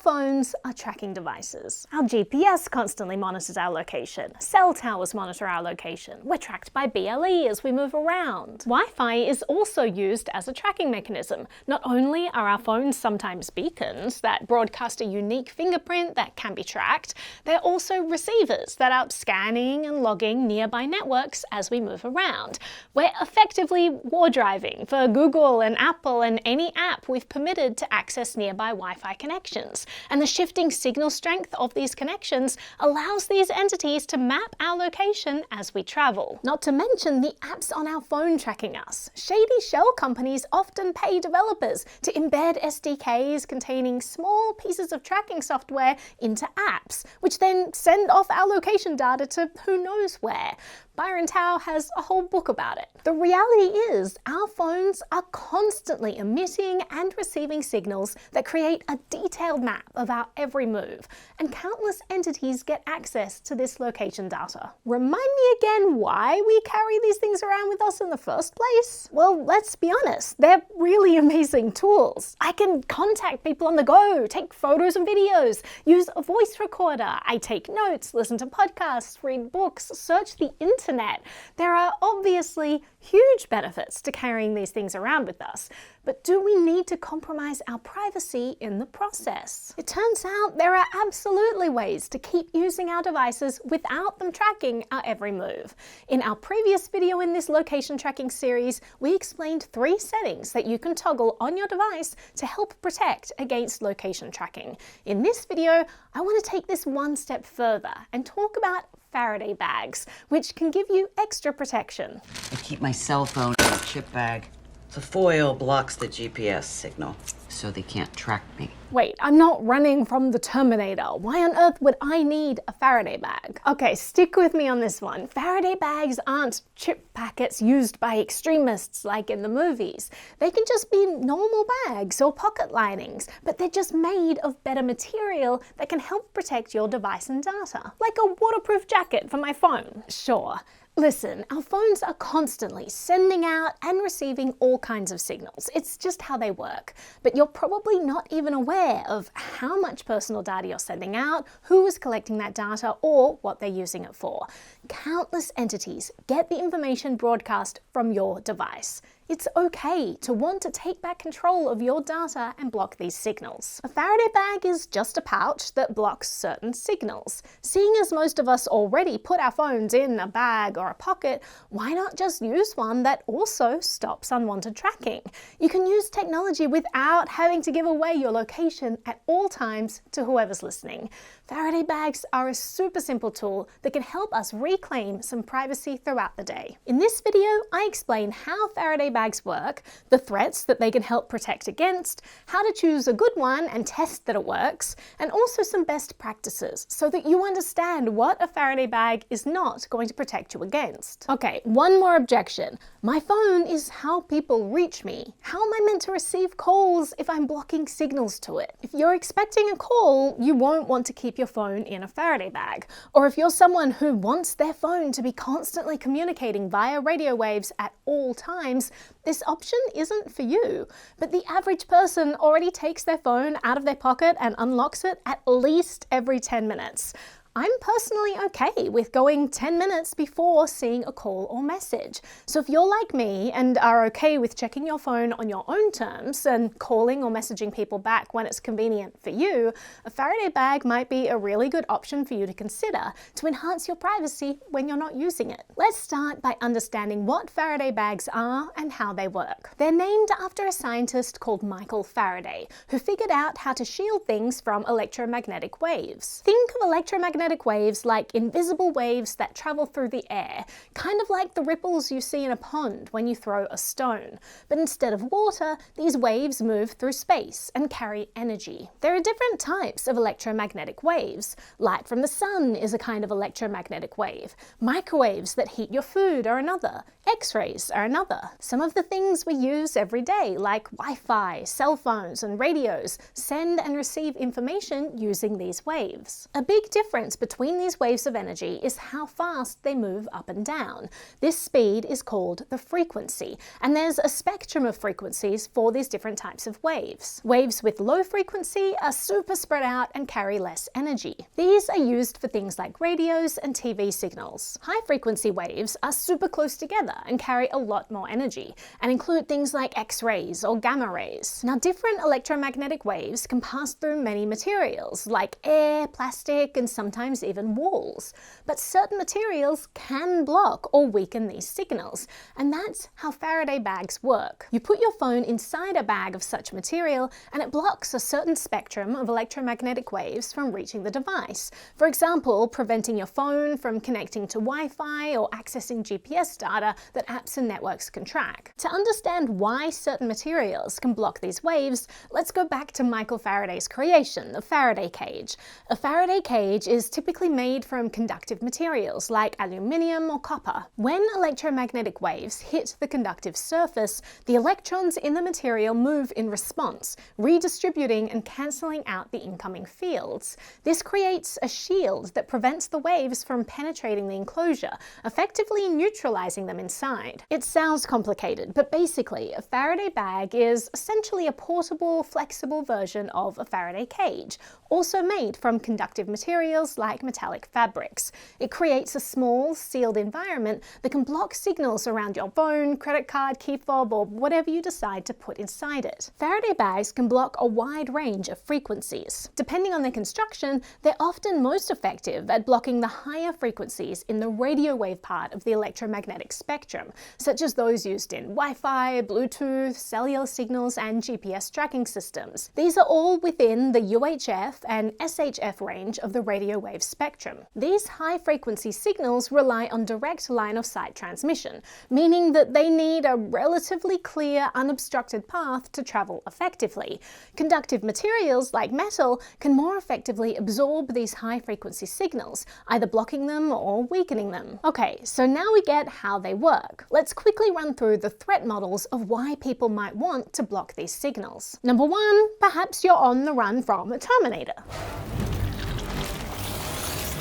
phones are tracking devices. Our GPS constantly monitors our location. Cell towers monitor our location. We're tracked by BLE as we move around. Wi-Fi is also used as a tracking mechanism. Not only are our phones sometimes beacons that broadcast a unique fingerprint that can be tracked, they're also receivers that are scanning and logging nearby networks as we move around. We're effectively Wardriving for Google and Apple and any app we've permitted to access nearby Wi-Fi connections. And the shifting signal strength of these connections allows these entities to map our location as we travel. Not to mention the apps on our phone tracking us. Shady shell companies often pay developers to embed SDKs containing small pieces of tracking software into apps, which then send off our location data to who knows where. Byron Tao has a whole book about it. The reality is, our phones are constantly emitting and receiving signals that create a detailed map of our every move, and countless entities get access to this location data. Remind me again why we carry these things around with us in the first place? Well, let's be honest, they're really amazing tools. I can contact people on the go, take photos and videos, use a voice recorder, I take notes, listen to podcasts, read books, search the internet. There are obviously huge benefits to carrying these things around with us, but do we need to compromise our privacy in the process? It turns out there are absolutely ways to keep using our devices without them tracking our every move. In our previous video in this location tracking series, we explained 3 settings that you can toggle on your device to help protect against location tracking. In this video, I want to take this one step further and talk about Faraday bags, which can give you extra protection. I keep my cell phone in a chip bag. The foil blocks the GPS signal, so they can't track me. Wait, I'm not running from the Terminator. Why on earth would I need a Faraday bag? Okay, stick with me on this one. Faraday bags aren't chip packets used by extremists like in the movies. They can just be normal bags or pocket linings, but they're just made of better material that can help protect your device and data. Like a waterproof jacket for my phone. Sure. Listen, our phones are constantly sending out and receiving all kinds of signals. It's just how they work. But you're probably not even aware of how much personal data you're sending out, who is collecting that data, or what they're using it for. Countless entities get the information broadcast from your device. It's okay to want to take back control of your data and block these signals. A Faraday bag is just a pouch that blocks certain signals. Seeing as most of us already put our phones in a bag or a pocket, why not just use one that also stops unwanted tracking? You can use technology without having to give away your location at all times to whoever's listening. Faraday bags are a super simple tool that can help us reclaim some privacy throughout the day. In this video, I explain how Faraday bags work, the threats that they can help protect against, how to choose a good one and test that it works, and also some best practices so that you understand what a Faraday bag is not going to protect you against. Okay, one more objection. My phone is how people reach me. How am I meant to receive calls if I'm blocking signals to it? If you're expecting a call, you won't want to keep your phone in a Faraday bag. Or if you're someone who wants their phone to be constantly communicating via radio waves at all times, this option isn't for you. But the average person already takes their phone out of their pocket and unlocks it at least every 10 minutes. I'm personally okay with going 10 minutes before seeing a call or message. So if you're like me and are okay with checking your phone on your own terms and calling or messaging people back when it's convenient for you, a Faraday bag might be a really good option for you to consider to enhance your privacy when you're not using it. Let's start by understanding what Faraday bags are and how they work. They're named after a scientist called Michael Faraday, who figured out how to shield things from electromagnetic waves. Think of electromagnetic waves like invisible waves that travel through the air, kind of like the ripples you see in a pond when you throw a stone. But instead of water, these waves move through space and carry energy. There are different types of electromagnetic waves. Light from the sun is a kind of electromagnetic wave. Microwaves that heat your food are another. X-rays are another. Some of the things we use every day, like Wi-Fi, cell phones, and radios, send and receive information using these waves. A big difference difference between these waves of energy is how fast they move up and down. This speed is called the frequency, and there's a spectrum of frequencies for these different types of waves. Waves with low frequency are super spread out and carry less energy. These are used for things like radios and TV signals. High frequency waves are super close together and carry a lot more energy, and include things like X-rays or gamma rays. Now, different electromagnetic waves can pass through many materials like air, plastic, and sometimes even walls. But certain materials can block or weaken these signals, and that's how Faraday bags work. You put your phone inside a bag of such material, and it blocks a certain spectrum of electromagnetic waves from reaching the device. For example, preventing your phone from connecting to Wi-Fi or accessing GPS data that apps and networks can track. To understand why certain materials can block these waves, let's go back to Michael Faraday's creation, the Faraday cage. A Faraday cage is typically made from conductive materials like aluminium or copper. When electromagnetic waves hit the conductive surface, the electrons in the material move in response, redistributing and cancelling out the incoming fields. This creates a shield that prevents the waves from penetrating the enclosure, effectively neutralizing them inside. It sounds complicated, but basically, a Faraday bag is essentially a portable, flexible version of a Faraday cage, also made from conductive materials like metallic fabrics. It creates a small, sealed environment that can block signals around your phone, credit card, key fob, or whatever you decide to put inside it. Faraday bags can block a wide range of frequencies. Depending on their construction, they're often most effective at blocking the higher frequencies in the radio wave part of the electromagnetic spectrum, such as those used in Wi-Fi, Bluetooth, cellular signals, and GPS tracking systems. These are all within the UHF and SHF range of the radio wave spectrum. These high-frequency signals rely on direct line-of-sight transmission, meaning that they need a relatively clear, unobstructed path to travel effectively. Conductive materials like metal can more effectively absorb these high-frequency signals, either blocking them or weakening them. Okay, so now we get how they work. Let's quickly run through the threat models of why people might want to block these signals. Number one, perhaps you're on the run from a Terminator.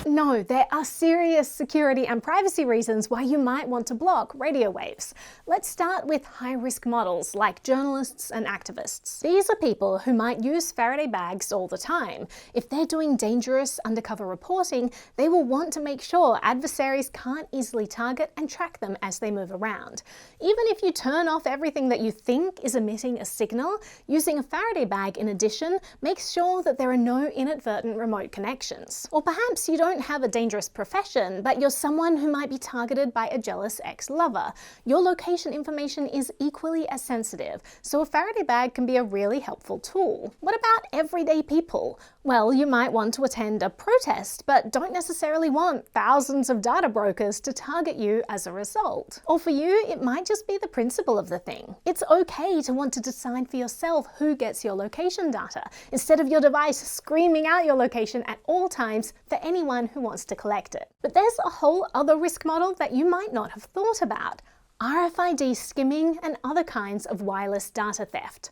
No, there are serious security and privacy reasons why you might want to block radio waves. Let's start with high-risk models like journalists and activists. These are people who might use Faraday bags all the time. If they're doing dangerous undercover reporting, they will want to make sure adversaries can't easily target and track them as they move around. Even if you turn off everything that you think is emitting a signal, using a Faraday bag in addition makes sure that there are no inadvertent remote connections. Or perhaps you don't have a dangerous profession, but you're someone who might be targeted by a jealous ex-lover. Your location information is equally as sensitive, so a Faraday bag can be a really helpful tool. What about everyday people? Well, you might want to attend a protest, but don't necessarily want thousands of data brokers to target you as a result. Or for you, it might just be the principle of the thing. It's okay to want to decide for yourself who gets your location data, instead of your device screaming out your location at all times for anyone who wants to collect it. But there's a whole other risk model that you might not have thought about: RFID skimming and other kinds of wireless data theft.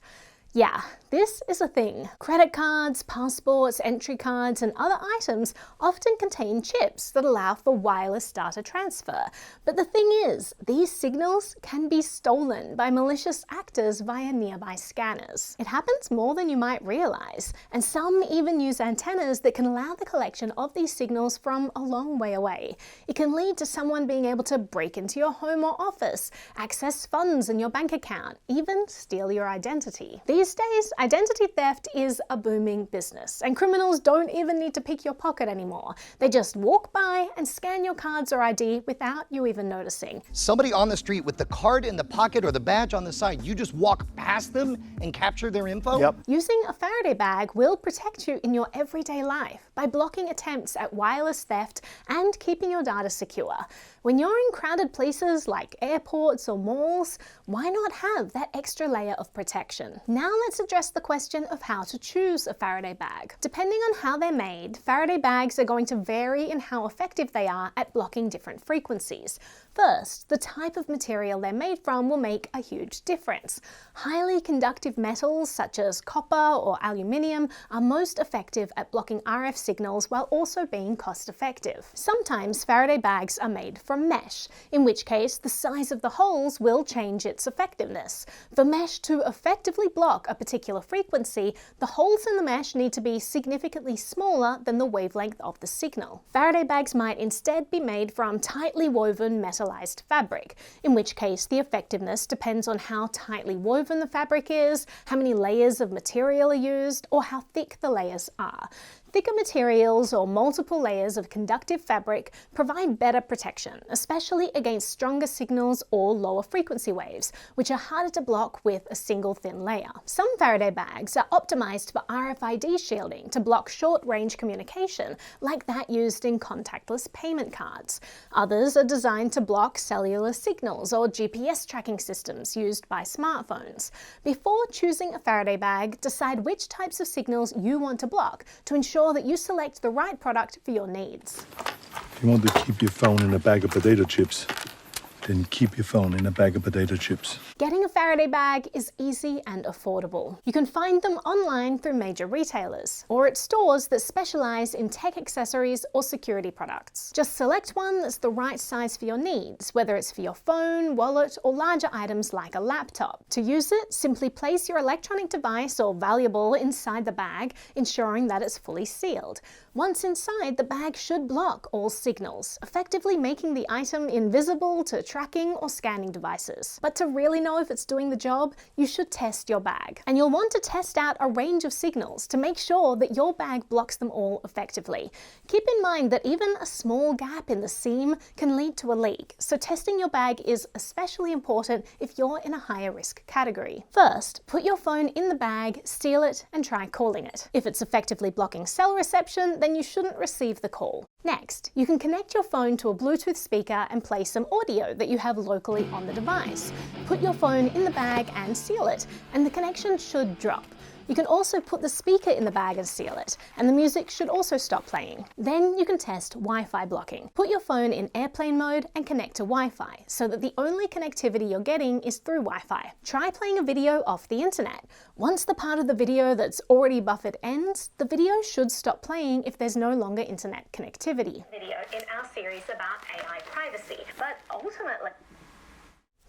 Yeah, this is a thing. Credit cards, passports, entry cards, and other items often contain chips that allow for wireless data transfer. But the thing is, these signals can be stolen by malicious actors via nearby scanners. It happens more than you might realize, and some even use antennas that can allow the collection of these signals from a long way away. It can lead to someone being able to break into your home or office, access funds in your bank account, even steal your identity. These days, identity theft is a booming business, and criminals don't even need to pick your pocket anymore. They just walk by and scan your cards or ID without you even noticing. Somebody on the street with the card in the pocket or the badge on the side, you just walk past them and capture their info? Yep. Using a Faraday bag will protect you in your everyday life by blocking attempts at wireless theft and keeping your data secure. When you're in crowded places like airports or malls, why not have that extra layer of protection? Now let's address the question of how to choose a Faraday bag. Depending on how they're made, Faraday bags are going to vary in how effective they are at blocking different frequencies. First, the type of material they're made from will make a huge difference. Highly conductive metals such as copper or aluminium are most effective at blocking RF signals while also being cost effective. Sometimes Faraday bags are made from mesh, in which case the size of the holes will change its effectiveness. For mesh to effectively block a particular frequency, the holes in the mesh need to be significantly smaller than the wavelength of the signal. Faraday bags might instead be made from tightly woven metallized fabric, in which case the effectiveness depends on how tightly woven the fabric is, how many layers of material are used, or how thick the layers are. Thicker materials or multiple layers of conductive fabric provide better protection, especially against stronger signals or lower frequency waves, which are harder to block with a single thin layer. Some Faraday bags are optimized for RFID shielding to block short-range communication, like that used in contactless payment cards. Others are designed to block cellular signals or GPS tracking systems used by smartphones. Before choosing a Faraday bag, decide which types of signals you want to block to ensure that you select the right product for your needs. If you want to keep your phone in a bag of potato chips, then keep your phone in a bag of potato chips. Getting a Faraday bag is easy and affordable. You can find them online through major retailers or at stores that specialize in tech accessories or security products. Just select one that's the right size for your needs, whether it's for your phone, wallet, or larger items like a laptop. To use it, simply place your electronic device or valuable inside the bag, ensuring that it's fully sealed. Once inside, the bag should block all signals, effectively making the item invisible to tracking or scanning devices. But to really know if it's doing the job, you should test your bag. And you'll want to test out a range of signals to make sure that your bag blocks them all effectively. Keep in mind that even a small gap in the seam can lead to a leak, so testing your bag is especially important if you're in a higher risk category. First, put your phone in the bag, seal it, and try calling it. If it's effectively blocking cell reception, then you shouldn't receive the call. Next, you can connect your phone to a Bluetooth speaker and play some audio that you have locally on the device. Put your phone in the bag and seal it, and the connection should drop. You can also put the speaker in the bag and seal it, and the music should also stop playing. Then you can test Wi-Fi blocking. Put your phone in airplane mode and connect to Wi-Fi so that the only connectivity you're getting is through Wi-Fi. Try playing a video off the internet. Once the part of the video that's already buffered ends, the video should stop playing if there's no longer internet connectivity. Video in our series about AI privacy, but ultimately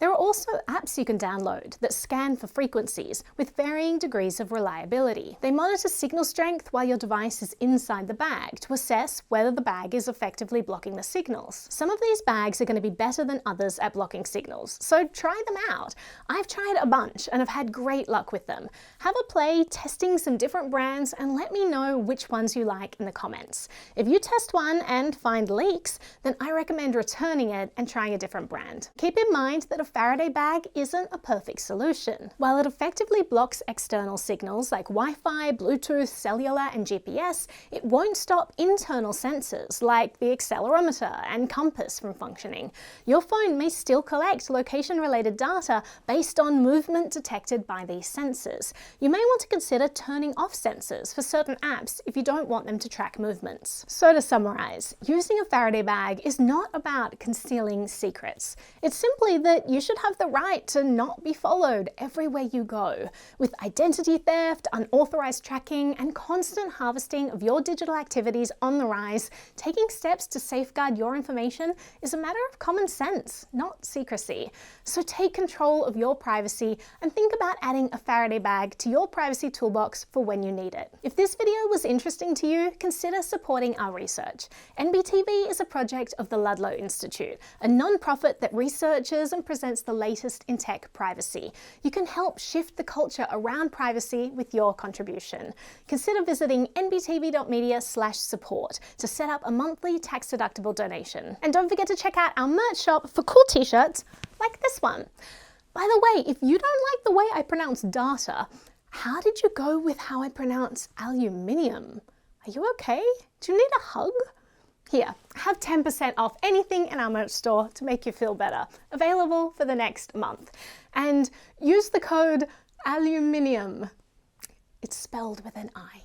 There are also apps you can download that scan for frequencies with varying degrees of reliability. They monitor signal strength while your device is inside the bag to assess whether the bag is effectively blocking the signals. Some of these bags are going to be better than others at blocking signals, so try them out. I've tried a bunch and have had great luck with them. Have a play testing some different brands and let me know which ones you like in the comments. If you test one and find leaks, then I recommend returning it and trying a different brand. Keep in mind that a Faraday bag isn't a perfect solution. While it effectively blocks external signals like Wi-Fi, Bluetooth, cellular, and GPS, it won't stop internal sensors like the accelerometer and compass from functioning. Your phone may still collect location-related data based on movement detected by these sensors. You may want to consider turning off sensors for certain apps if you don't want them to track movements. So to summarize, using a Faraday bag is not about concealing secrets. It's simply that you should have the right to not be followed everywhere you go. With identity theft, unauthorized tracking, and constant harvesting of your digital activities on the rise, taking steps to safeguard your information is a matter of common sense, not secrecy. So take control of your privacy and think about adding a Faraday bag to your privacy toolbox for when you need it. If this video was interesting to you, consider supporting our research. NBTV is a project of the Ludlow Institute, a non-profit that researches and presents the latest in tech privacy. You can help shift the culture around privacy with your contribution. Consider visiting nbtv.media/support to set up a monthly tax-deductible donation. And don't forget to check out our merch shop for cool t-shirts like this one. By the way, if you don't like the way I pronounce data, how did you go with how I pronounce aluminium? Are you okay? Do you need a hug? Here, have 10% off anything in our merch store to make you feel better. Available for the next month. And use the code aluminium. It's spelled with an I.